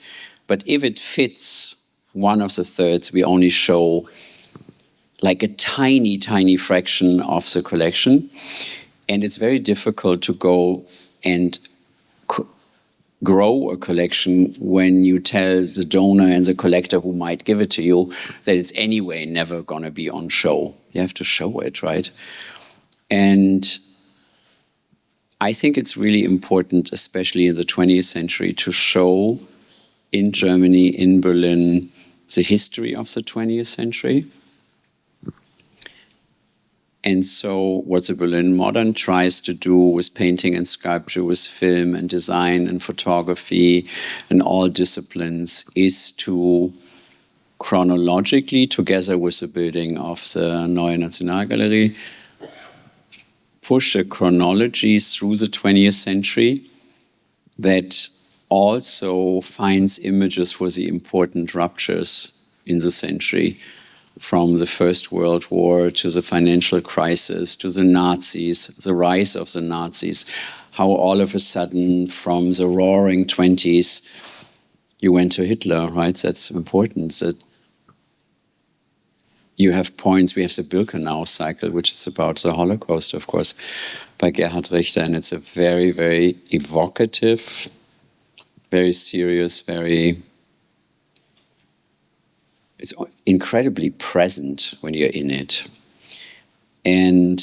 But if it fits one of the thirds, we only show like a tiny, tiny fraction of the collection. And it's very difficult to go and grow a collection when you tell the donor and the collector who might give it to you that it's anyway never going to be on show. You have to show it, right? And I think it's really important, especially in the 20th century, to show in Germany, in Berlin, the history of the 20th century. And so what the Berlin Modern tries to do with painting and sculpture, with film and design and photography and all disciplines, is to chronologically, together with the building of the Neue Nationalgalerie, push a chronology through the 20th century that also finds images for the important ruptures in the century, from the First World War to the financial crisis, to the Nazis, the rise of the Nazis, how all of a sudden from the roaring 20s you went to Hitler, right? That's important. That you have points, we have the Birkenau cycle, which is about the Holocaust, of course, by Gerhard Richter, and it's a very, very evocative, very serious, it's incredibly present when you're in it. And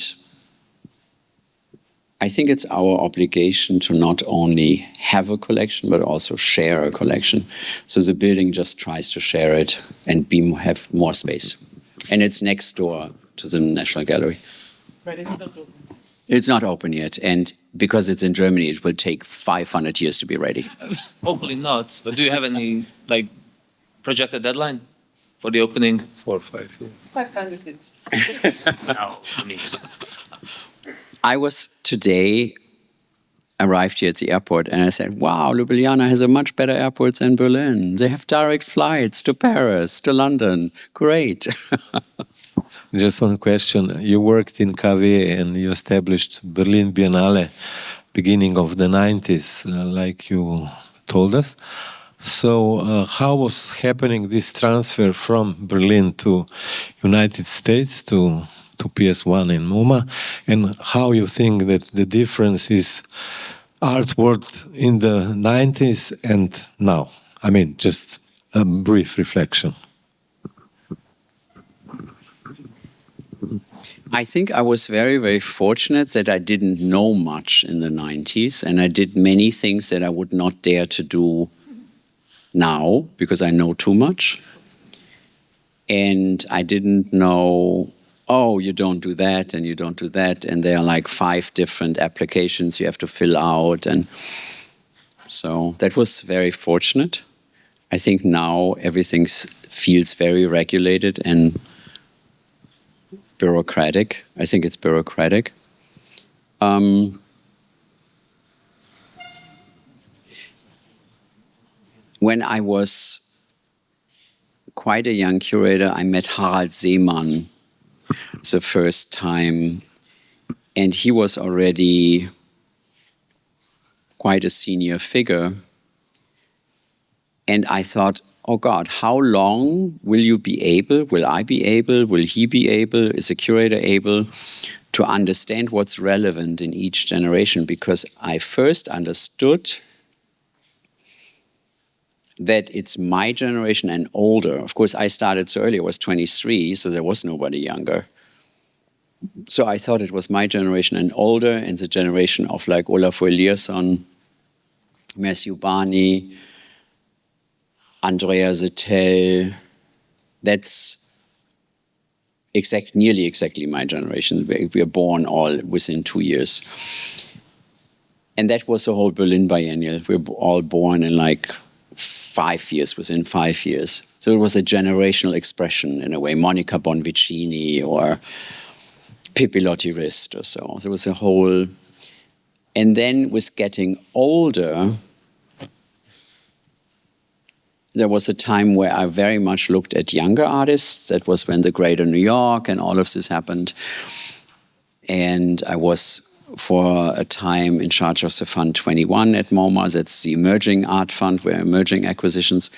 I think it's our obligation to not only have a collection, but also share a collection. So the building just tries to share it and have more space. And it's next door to the National Gallery. But it's not open. It's not open yet. And because it's in Germany, it will take 500 years to be ready. Hopefully not. But do you have any projected deadline for the opening? 4 or 5 years. 500 years. I was today arrived here at the airport and I said, wow, Ljubljana has a much better airport than Berlin. They have direct flights to Paris, to London. Great. Just one question. You worked in KW and you established Berlin Biennale beginning of the 90s, like you told us. So how was happening this transfer from Berlin to United States to PS1 in MoMA, and how you think that the difference is art world in the 90s and now? I mean, just a brief reflection. I think I was very, very fortunate that I didn't know much in the 90s, and I did many things that I would not dare to do now because I know too much. And I didn't know, oh, you don't do that and you don't do that. And there are like 5 different applications you have to fill out. And so that was very fortunate. I think now everything feels very regulated and bureaucratic. I think it's bureaucratic. When I was quite a young curator, I met Harald Seemann the first time, and he was already quite a senior figure. And I thought, oh God, how long will I be able, will he be able, is a curator able to understand what's relevant in each generation? Because I first understood that it's my generation and older. Of course, I started so early, I was 23, so there was nobody younger. So I thought it was my generation and older, and the generation of like Olafur Eliasson, Matthew Barney, Andrea Zettel. That's nearly exactly my generation. We were born all within 2 years. And that was the whole Berlin Biennial. We were all born in like 5 years, within 5 years. So it was a generational expression in a way, Monica Bonvicini or Pippi Lotti-Rist or so. There was a whole, and then with getting older, there was a time where I very much looked at younger artists. That was when the Greater New York and all of this happened. And I was for a time in charge of the Fund 21 at MoMA. That's the emerging art fund, where emerging acquisitions.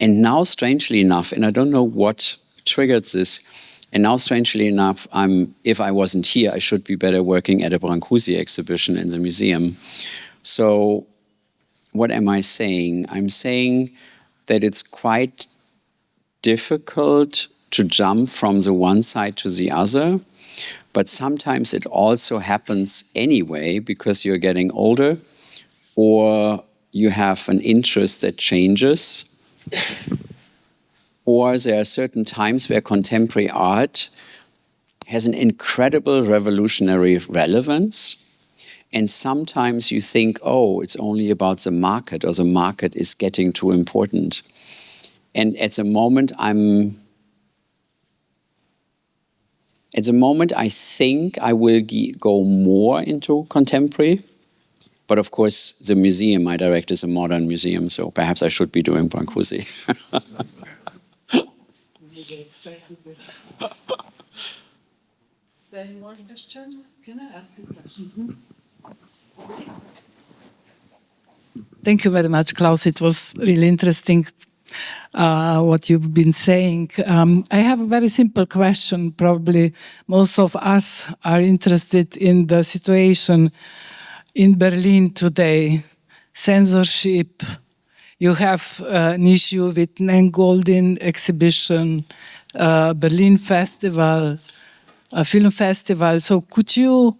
And now, strangely enough, and I don't know what triggered this, And now, strangely enough, if I wasn't here, I should be better working at a Brancusi exhibition in the museum. So what am I saying? I'm saying that it's quite difficult to jump from the one side to the other, but sometimes it also happens anyway because you're getting older or you have an interest that changes, or there are certain times where contemporary art has an incredible revolutionary relevance, and sometimes you think, oh, it's only about the market, or the market is getting too important. And at the moment, I think I will go more into contemporary. But of course, the museum I direct is a modern museum, so perhaps I should be doing Brancusi. Is there any more question? Can I ask you a question? Thank you very much, Klaus. It was really interesting what you've been saying. I have a very simple question. Probably most of us are interested in the situation in Berlin today. Censorship. You have an issue with Golden exhibition, Berlin Festival, a film festival. So could you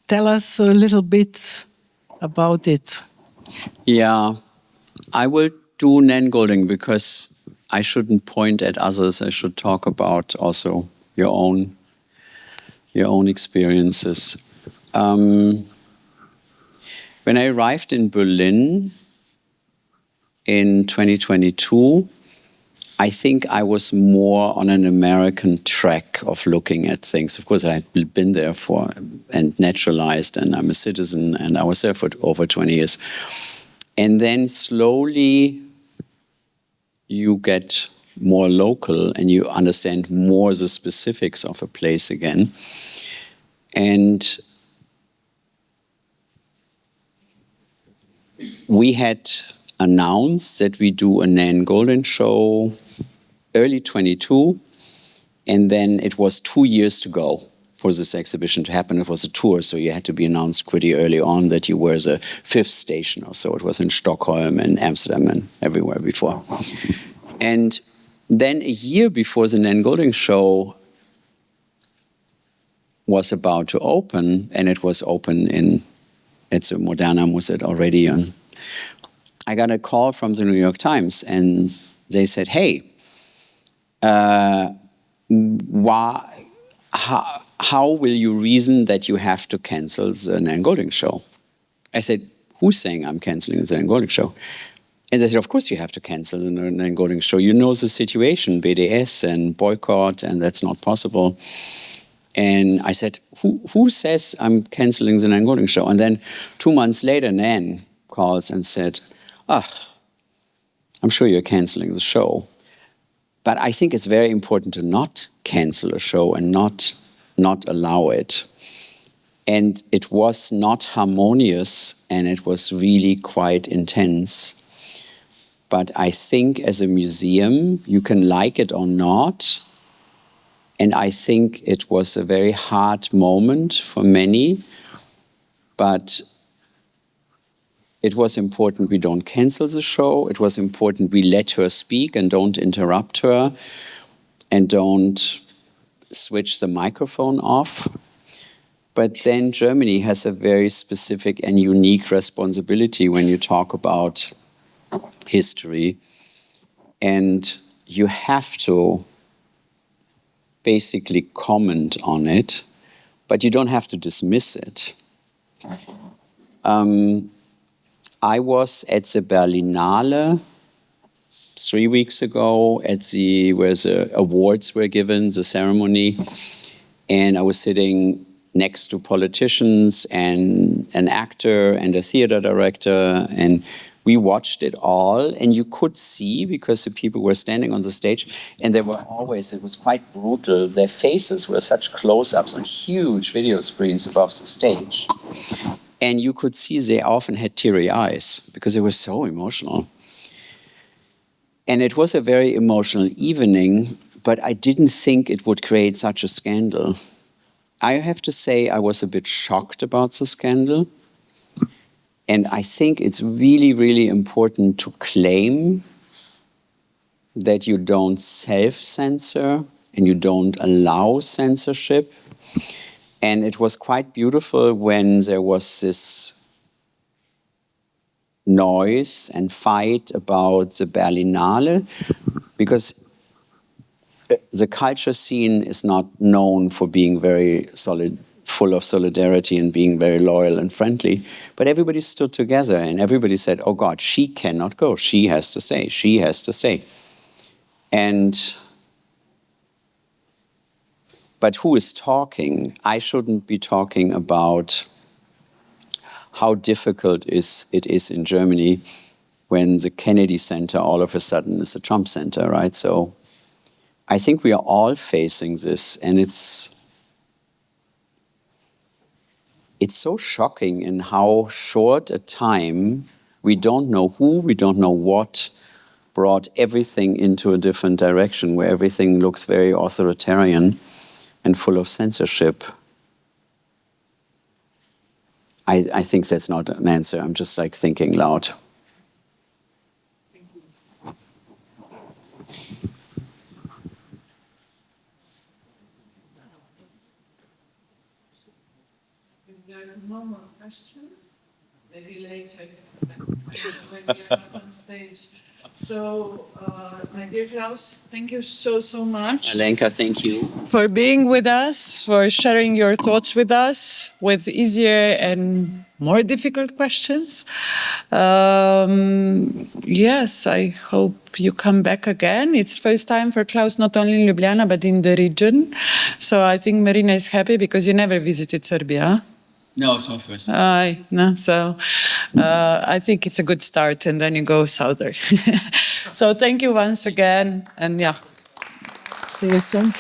tell us a little bit about it? Yeah, I will do Golding because I shouldn't point at others. I should talk about also your own experiences. When I arrived in Berlin in 2022, I think I was more on an American track of looking at things. Of course, I had been there and naturalized, and I'm a citizen, and I was there for over 20 years. And then slowly you get more local and you understand more the specifics of a place again. And we had announced that we do a Nan Goldin show early 22, and then it was 2 years to go for this exhibition to happen. It was a tour, so you had to be announced pretty early on that you were the 5th station or so. It was in Stockholm and Amsterdam and everywhere before. And then a year before the Nan Goldin show was about to open, and it was open at the Moderna Museet already. And I got a call from the New York Times, and they said, hey, how will you reason that you have to cancel the Nan Goldin show? I said, who's saying I'm canceling the Nan Goldin show? And they said, of course you have to cancel the Nan Goldin show. You know the situation, BDS and boycott, and that's not possible. And I said, who says I'm canceling the Nan Goldin show? And then 2 months later, Nan calls and said, I'm sure you're canceling the show. But I think it's very important to not cancel a show and not allow it. And it was not harmonious, and it was really quite intense. But I think as a museum, you can like it or not. And I think it was a very hard moment for many. But it was important we don't cancel the show. It was important we let her speak and don't interrupt her and don't switch the microphone off. But then Germany has a very specific and unique responsibility when you talk about history. And you have to basically comment on it, but you don't have to dismiss it. I was at the Berlinale 3 weeks ago where the awards were given, the ceremony, and I was sitting next to politicians and an actor and a theater director, and we watched it all, and you could see, because the people were standing on the stage, and it was quite brutal. Their faces were such close-ups on huge video screens above the stage. And you could see they often had teary eyes because they were so emotional. And it was a very emotional evening, but I didn't think it would create such a scandal. I have to say I was a bit shocked about the scandal. And I think it's really, really important to claim that you don't self-censor and you don't allow censorship. And it was quite beautiful when there was this noise and fight about the Berlinale, because the culture scene is not known for being very full of solidarity and being very loyal and friendly, but everybody stood together and everybody said, oh God, she cannot go, she has to stay, she has to stay. But who is talking? I shouldn't be talking about how difficult it is in Germany when the Kennedy Center all of a sudden is a Trump center, right? So I think we are all facing this, and it's so shocking in how short a time, we don't know who, we don't know what, brought everything into a different direction where everything looks very authoritarian and full of censorship. I think that's not an answer. I'm just like thinking loud. If there are no more questions, maybe later when we are not on stage. So, my dear Klaus, thank you so much. Alenka, thank you. For being with us, for sharing your thoughts with us, with easier and more difficult questions. Yes, I hope you come back again. It's first time for Klaus, not only in Ljubljana, but in the region. So I think Marina is happy because you never visited Serbia. No, it's my first time. No, so I think it's a good start, and then you go southern. So thank you once again, and yeah, see you soon.